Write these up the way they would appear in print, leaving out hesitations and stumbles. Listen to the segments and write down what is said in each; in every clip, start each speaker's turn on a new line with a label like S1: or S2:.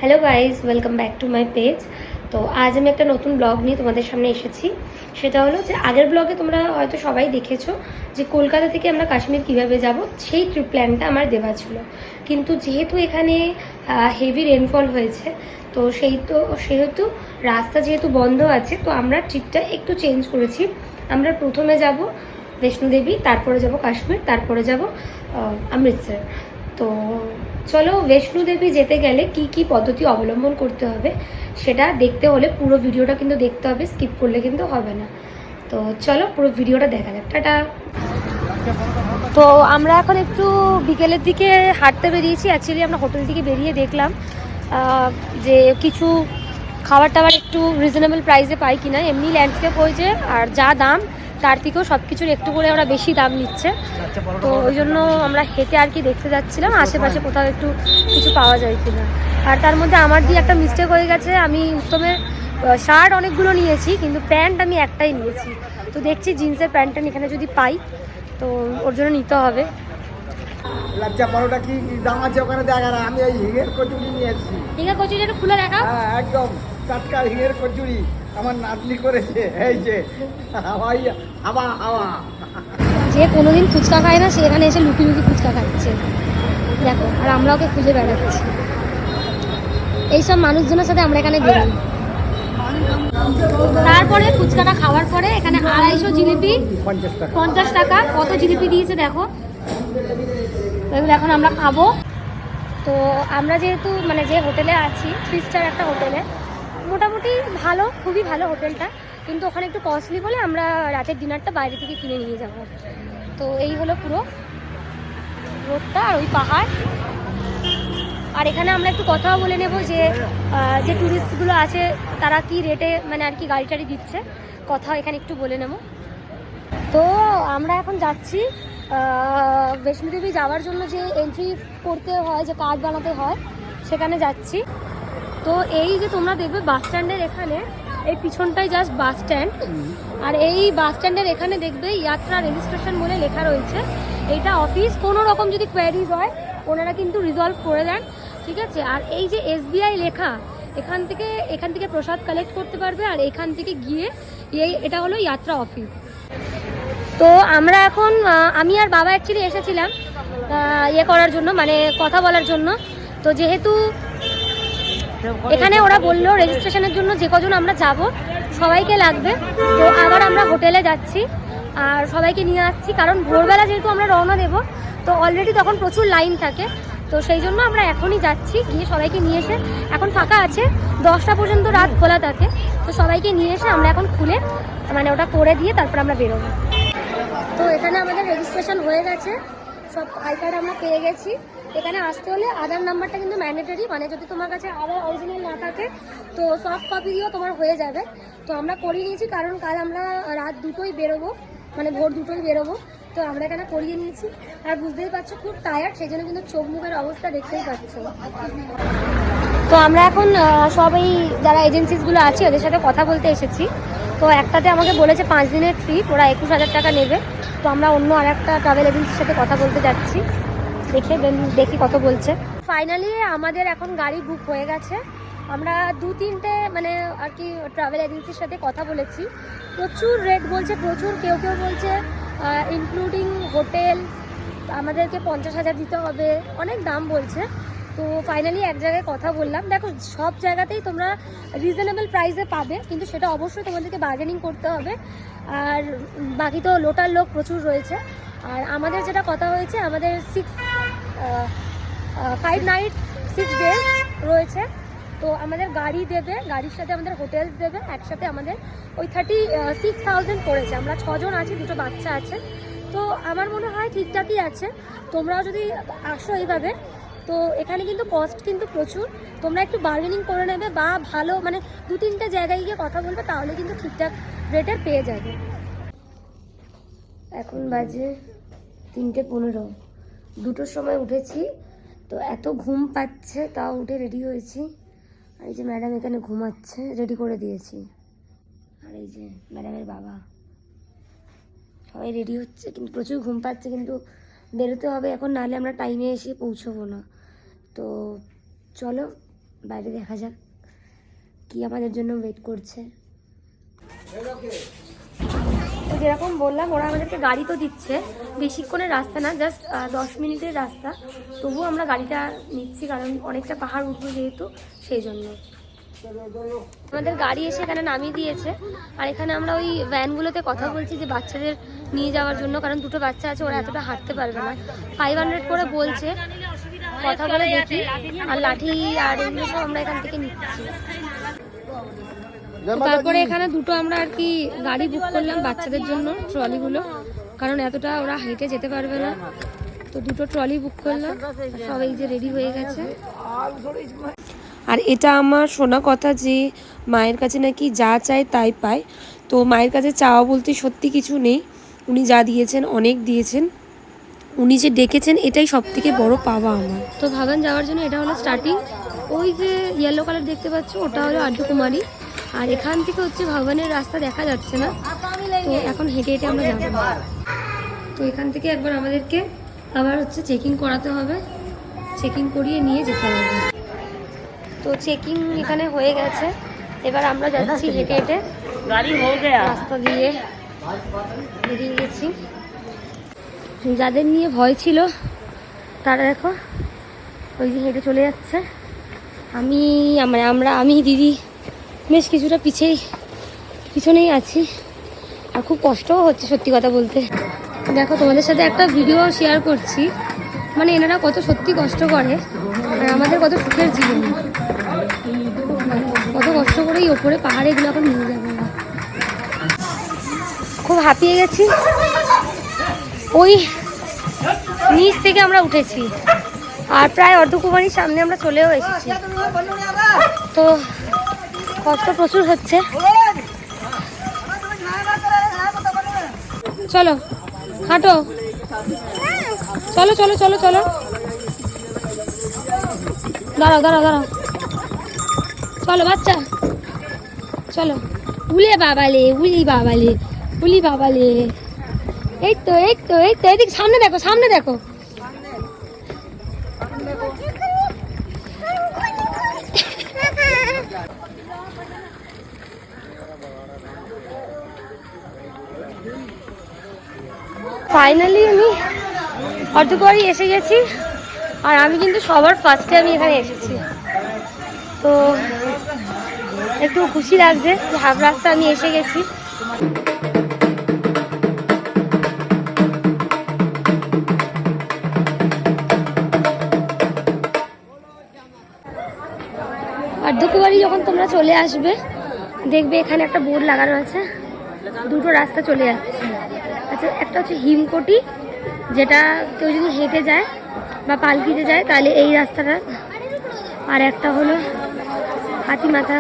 S1: Hello guys, welcome back to my page. তো আজ আমি একটা নতুন ব্লগ নিয়ে তোমাদের সামনে এসেছি। সেটা হলো যে আগের ব্লগে তোমরা হয়তো সবাই দেখেছো যে কলকাতা থেকে আমরা কাশ্মীর কিভাবে যাব সেই ট্রিপ প্ল্যানটা আমার দেওয়া ছিল। কিন্তু যেহেতু এখানে হেভি রেনফল হয়েছে, তো সেহেতু রাস্তা যেহেতু বন্ধ আছে, তো আমরা ট্রিপটা একটু চেঞ্জ করেছি। আমরা প্রথমে যাব বৈষ্ণোদেবী, তারপরে যাব কাশ্মীর, তারপরে যাব অমৃতসর। তো চলো, বৈষ্ণোদেবী যেতে গেলে কি কি পদ্ধতি অবলম্বন করতে হবে সেটা দেখতে হলে পুরো ভিডিওটা কিন্তু দেখতে হবে, স্কিপ করলে কিন্তু হবে না। তো চলো পুরো ভিডিওটা দেখা যাক। টাটা। তো আমরা এখন একটু বিকেলের দিকে হাঁটতে বেরিয়েছি। অ্যাকচুয়ালি আমরা হোটেল থেকে বেরিয়ে দেখলাম যে কিছু খাবার টাবার একটু রিজনেবল প্রাইসে পাই কিনা। এমনি ল্যান্ডস্কেপ হয়েছে, আর যা দাম তার থেকেও সব কিছুর একটু করে ওরা বেশি দাম নিচ্ছে। তো ওই জন্য আমরা হেঁটে আর কি দেখতে যাচ্ছিলাম আশেপাশে কোথাও একটু কিছু পাওয়া যায় কিনা। আর তার মধ্যে আমার দিয়ে একটা মিস্টেক হয়ে গেছে, আমি উত্তমের শার্ট অনেকগুলো নিয়েছি, কিন্তু প্যান্ট আমি একটাই নিয়েছি। তো দেখছি জিন্সের প্যান্টটা এখানে যদি পাই তো ওর জন্য নিতে হবে।
S2: লাচ্চা পরোটা কি দাম আছে ওখানে দেখা না। আমি এই হিঙের কচুরি নিয়ে এসেছি।
S1: হিঙের কচুরি একটু খুলে দেখা।
S2: হ্যাঁ, একদম টাটকা হিঙের কচুরি আমার নাতনি করেছে। এই যে হাওয়াই হাওয়া হাওয়া।
S1: যে কোনোদিন ফুচকা খায় না সে এখানে এসে লুকি লুকি ফুচকা খাচ্ছে দেখো, আর আমরা ওকে খুঁজে বেড়াচ্ছি। এইসব মানুষজনের সাথে আমরা এখানে বেরোই। তারপরে ফুচকাটা খাওয়ার পরে এখানে 250 জিলিপি 50 টাকা। কত জিলিপি দিয়েছে দেখো। তো এগুলো এখন আমরা খাবো। তো আমরা যেহেতু যে হোটেলে আছি, 3 স্টার একটা হোটেলে, মোটামুটি ভালো, খুবই ভালো হোটেলটা, কিন্তু ওখানে একটু কস্টলি বলে আমরা রাতের ডিনারটা বাইরে থেকে কিনে নিয়ে যাব। তো এই হলো পুরো রোডটা আর ওই পাহাড়। আর এখানে আমরা একটু কথাও বলে নেব যে যে ট্যুরিস্টগুলো আছে তারা কি রেটে আর কি গাড়ি টাড়ি দিচ্ছে, কথা এখানে একটু বলে নেব। তো আমরা এখন যাচ্ছি বৈষ্ণোদেবী যাওয়ার জন্য যে এন্ট্রি করতে হয়, যে কার্ড বানাতে হয়, সেখানে যাচ্ছি। তো এই যে তোমরা দেখবে বাস স্ট্যান্ডের এখানে, এই পিছনটাই জাস্ট বাস স্ট্যান্ড, আর এই বাস স্ট্যান্ডের এখানে দেখবে যাত্রা রেজিস্ট্রেশন বলে লেখা রয়েছে। এইটা অফিস, কোনো রকম যদি কোয়ারিজ হয় ওনারা কিন্তু রিজলভ করে দেন, ঠিক আছে। আর এই যে SBI লেখা, এখান থেকে প্রসাদ কালেক্ট করতে পারবে, আর এখান থেকে গিয়ে এটা হলো যাত্রা অফিস। তো আমরা এখন আমি আর বাবা অ্যাকচুয়ালি এসেছিলাম করার জন্য, কথা বলার জন্য। তো যেহেতু এখানে ওরা বললো রেজিস্ট্রেশনের জন্য যে কজন আমরা যাব সবাইকে লাগবে, তো আবার আমরা হোটেলে যাচ্ছি আর সবাইকে নিয়ে আসছি, কারণ ভোরবেলা যেহেতু আমরা রওনা দেবো, তো অলরেডি তখন প্রচুর লাইন থাকে। তো সেই জন্য আমরা এখনই যাচ্ছি, গিয়ে সবাইকে নিয়ে এসে, এখন ফাঁকা আছে, 10টা পর্যন্ত রাত খোলা থাকে। তো সবাইকে নিয়ে এসে আমরা এখন খুলে ওটা করে দিয়ে তারপর আমরা বেরোবো। তো এখানে আমাদের রেজিস্ট্রেশন হয়ে গেছে, সব আই কার্ড আমরা পেয়ে গেছি। এখানে আসতে হলে আধার নাম্বারটা কিন্তু ম্যান্ডেটরি, যদি তোমার কাছে আধার অরিজিনাল না থাকে তো সফট কপি দিয়েও তোমার হয়ে যাবে। তো আমরা করিয়ে নিয়েছি, কারণ কাল আমরা রাত 2টোই বেরোবো, ভোর 2টোই বেরোবো। তো আমরা এখানে করিয়ে নিয়েছি। আর বুঝতেই পারছো খুব টায়ার্ড, সেই জন্য কিন্তু চোখ মুখের অবস্থা দেখতেই পাচ্ছ। তো আমরা এখন সবাই যারা এজেন্সিসগুলো আছে ওদের সাথে কথা বলতে এসেছি। তো একটাতে আমাকে বলেছে 5 দিনের ট্রিপ, ওরা 21,000 টাকা নেবে। তো আমরা অন্য আর একটা ট্রাভেল এজেন্সির সাথে কথা বলতে যাচ্ছি, দেখি কত বলছে। ফাইনালি আমাদের এখন গাড়ি বুক হয়ে গেছে। আমরা 2-3টে আর কি ট্রাভেল এজেন্সির সাথে কথা বলেছি। প্রচুর রেট বলছে, প্রচুর। কেউ বলছে ইনক্লুডিং হোটেল আমাদেরকে 50,000 দিতে হবে, অনেক দাম বলছে। তো ফাইনালি এক জায়গায় কথা বললাম। দেখো, সব জায়গাতেই তোমরা রিজনেবল প্রাইসে পাবে, কিন্তু সেটা অবশ্যই তোমাদেরকে বার্গেনিং করতে হবে। আর বাকি তো লোটাল লোক প্রচুর রয়েছে। আর আমাদের যেটা কথা হয়েছে, আমাদের 5 নাইট 6 ডেজ রয়েছে। তো আমাদের গাড়ি দেবে, গাড়ির সাথে আমাদের হোটেলস দেবে, একসাথে আমাদের ওই 36,000 পড়েছে। আমরা 6 জন আছি, 2টো বাচ্চা আছে। তো আমার মনে হয় ঠিকঠাকই আছে। তোমরাও যদি আসো এইভাবে, তো এখানে কিন্তু কস্ট কিন্তু প্রচুর। তোমরা একটু বার্গেনিং করে নেবে, বা ভালো 2-3টে জায়গায় গিয়ে কথা বলবে, তাহলে কিন্তু ঠিকঠাক রেটের পেয়ে যাবে। এখন বাজে 3:15, 2টোর সময় উঠেছি। তো এত ঘুম পাচ্ছে, তাও উঠে রেডি হয়েছি। আর এই যে ম্যাডাম এখানে ঘুমাচ্ছে, রেডি করে দিয়েছি। আর এই যে ম্যাডামের বাবা, সবাই রেডি হচ্ছে, কিন্তু প্রচুর ঘুম পাচ্ছে। কিন্তু বেরোতে হবে এখন, নাহলে আমরা টাইমে এসে পৌঁছবো না। তো চলো বাইরে দেখা যাক কি আমাদের জন্য ওয়েট করছে। তো যেরকম বললাম, ওরা আমাদেরকে গাড়ি তো দিচ্ছে, বেশিক্ষণের রাস্তা না, জাস্ট 10 মিনিটের রাস্তা। তবুও আমরা গাড়িটা নিচ্ছি, কারণ অনেকটা পাহাড় উঠবো যেহেতু, সেই জন্য। আমাদের গাড়ি এসে এখানে নামিয়ে দিয়েছে। আর এখানে আমরা ওই ভ্যানগুলোতে কথা বলছি যে বাচ্চাদের নিয়ে যাওয়ার জন্য, কারণ দুটো বাচ্চা আছে, ওরা এতটা হাঁটতে পারবে না। 500 করে বলছে, কথা বলে দেখি। আর লাঠি আর এগুলো সব আমরা এখান থেকে নিচ্ছি। তারপরে এখানে দুটো আমরা আর কি গাড়ি বুক করলাম বাচ্চাদের জন্য, ট্রলিগুলো, কারণ এতটা ওরা হেঁটে যেতে পারবে না। তো দুটো ট্রলি বুক করলাম, সব এই যে রেডি হয়ে গেছে।
S3: আর এটা আমার শোনা কথা যে মায়ের কাছে নাকি যা চায় তাই পায়। তো মায়ের কাছে চাওয়া বলতে সত্যি কিছু নেই, উনি যা দিয়েছেন অনেক দিয়েছেন, উনি যে ডেকেছেন এটাই সবথেকে বড় পাওয়া আমার।
S1: তো ভাবান যাওয়ার জন্য এটা হলো স্টার্টিং। ওই যে ইয়েলো কালার দেখতে পাচ্ছ, ওটা হলো আর্যকুমারী। আর এখান থেকে হচ্ছে ভগবানের রাস্তা দেখা যাচ্ছে না, তো এখন হেঁটে হেঁটে আমরা যাবো। তো এখান থেকে একবার আমাদেরকে আবার হচ্ছে চেকিং করাতে হবে, চেকিং করিয়ে নিয়ে যেতে হবে। তো চেকিং এখানে হয়ে গেছে, এবার আমরা যাচ্ছি হেঁটে হেঁটে, রাস্তা দিয়ে বেরিয়ে গেছি। যাদের নিয়ে ভয় ছিল তারা দেখো ওই যে হেঁটে চলে যাচ্ছে। আমি দিদি বেশ কিছুটা পিছনেই আছি, আর খুব কষ্টও হচ্ছে সত্যি কথা বলতে। দেখো তোমাদের সাথে একটা ভিডিও শেয়ার করছি, মানে এনারা কত সত্যি কষ্ট করে, আর আমাদের কত সুখের জীবন, কত কষ্ট করেই ওপরে পাহাড়ে এগুলো এখন নিয়ে যাবো। খুব হাঁপিয়ে গেছি, ওই নিচ থেকে আমরা উঠেছি, আর প্রায় অর্ধকুমারীর সামনে আমরা চলেও এসেছি। তো কষ্ট প্রচুর হচ্ছে। চলো হাঁটো, চলো চলো চলো চলো, দাঁড়াও দাঁড়াও দাঁড়াও, চলো বাচ্চা চলো। উলে বাবালে, উলি বাবালে, উলি বাবালে। এই তো এই তো এই তো, এদিকে সামনে দেখো, সামনে দেখো। ফাইনালি আমি অর্ধকুমারী এসে গেছি, আর আমি কিন্তু সবার ফার্স্টে আমি এখানে এসেছি। তো একটু খুশি লাগছে যে হাফ রাস্তা আমি এসে গেছি। অর্ধকুমারী যখন তোমরা চলে আসবে, দেখবে এখানে একটা বোর্ড লাগানো আছে, দুটো রাস্তা চলে যাচ্ছে। আচ্ছা, একটা হচ্ছে হিমকোটি, যেটা কেউ যদি হেঁটে যায় বা পালকিতে যায় তাহলে এই রাস্তাটা, আর একটা হলো হাতিমাথা,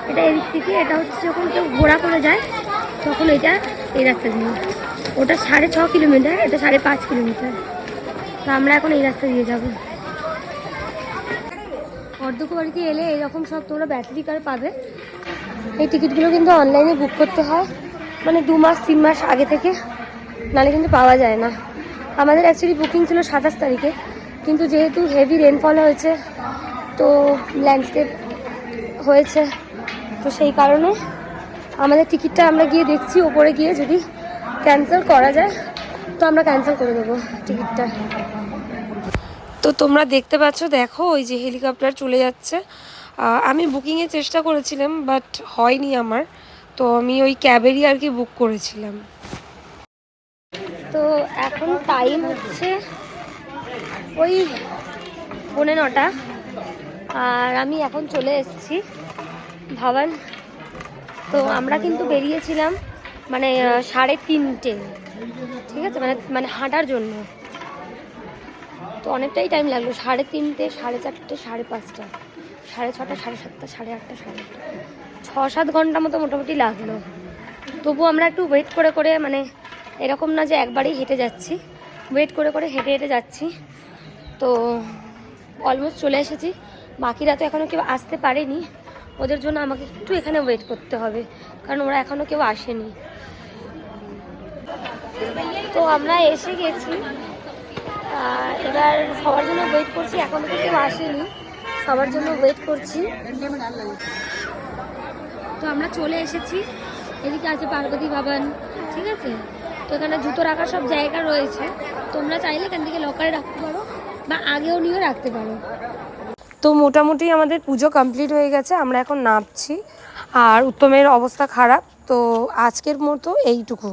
S1: এটা এদিক থেকে। এটা হচ্ছে যখন কেউ ঘোড়া করে যায় তখন এটা এই রাস্তা দিয়ে, ওটা 6.5 কিলোমিটার, এটা 5.5 কিলোমিটার। তো আমরা এখন এই রাস্তা দিয়ে যাব। অর্ধকুমারীতে এলে এরকম সব তোমরা ব্যাটারি কার পাবে। এই টিকিটগুলো কিন্তু অনলাইনে বুক করতে হয়, মানে 2 মাস 3 মাস আগে থেকে, নাহলে কিন্তু পাওয়া যায় না। আমাদের অ্যাকচুয়ালি বুকিং ছিল 27 তারিখে, কিন্তু যেহেতু হেভি রেনফল হয়েছে, তো ল্যান্ডস্কেপ হয়েছে, তো সেই কারণে আমাদের টিকিটটা আমরা গিয়ে দেখছি, ওপরে গিয়ে যদি ক্যান্সেল করা যায় তো আমরা ক্যান্সেল করে দেবো টিকিটটা।
S3: তো তোমরা দেখতে পাচ্ছ, দেখো ওই যে হেলিকপ্টার চলে যাচ্ছে। আমি বুকিংয়ের চেষ্টা করেছিলাম, বাট হয়নি আমার, তো আমি ওই ক্যাবেরই আর কি বুক করেছিলাম।
S1: তো এখন টাইম হচ্ছে ওই 9:15, আর আমি এখন চলে এসেছি ভবান। তো আমরা কিন্তু বেরিয়েছিলাম মানে 3:30, ঠিক আছে, মানে হাঁটার জন্য। তো অনেকটাই টাইম লাগলো, 3:30, 4:30, 5:30, 6:30, 7:30, 8:30, 6-7 ঘন্টা মতো মোটামুটি লাগলো। তবু আমরা একটু ওয়েট করে করে, মানে এরকম না যে একবারেই হেঁটে যাচ্ছি, ওয়েট করে করে হেঁটে হেঁটে যাচ্ছি। তো অলমোস্ট চলে এসেছি। বাকিরা তো এখনও কেউ আসতে পারেনি, ওদের জন্য আমাকে একটু এখানে ওয়েট করতে হবে, কারণ ওরা এখনও কেউ আসেনি। তো আমরা এসে গেছি, এবার সবার জন্য ওয়েট করছি, এখনও তো কেউ আসেনি। খাবার জন্য ওয়েট করছি। তো আমরা চলে এসেছি, এদিকে আছে পার্বতী ভবন, ঠিক আছে। তো এখানে জুতো রাখার সব জায়গা রয়েছে, তোমরা চাইলে এখান থেকে লকারে রাখতে পারো বা আগেও নিয়েও রাখতে পারো।
S3: তো মোটামুটি আমাদের পুজো কমপ্লিট হয়ে গেছে, আমরা এখন নামছি। আর উত্তমের অবস্থা খারাপ, তো আজকের মতো এইটুকু।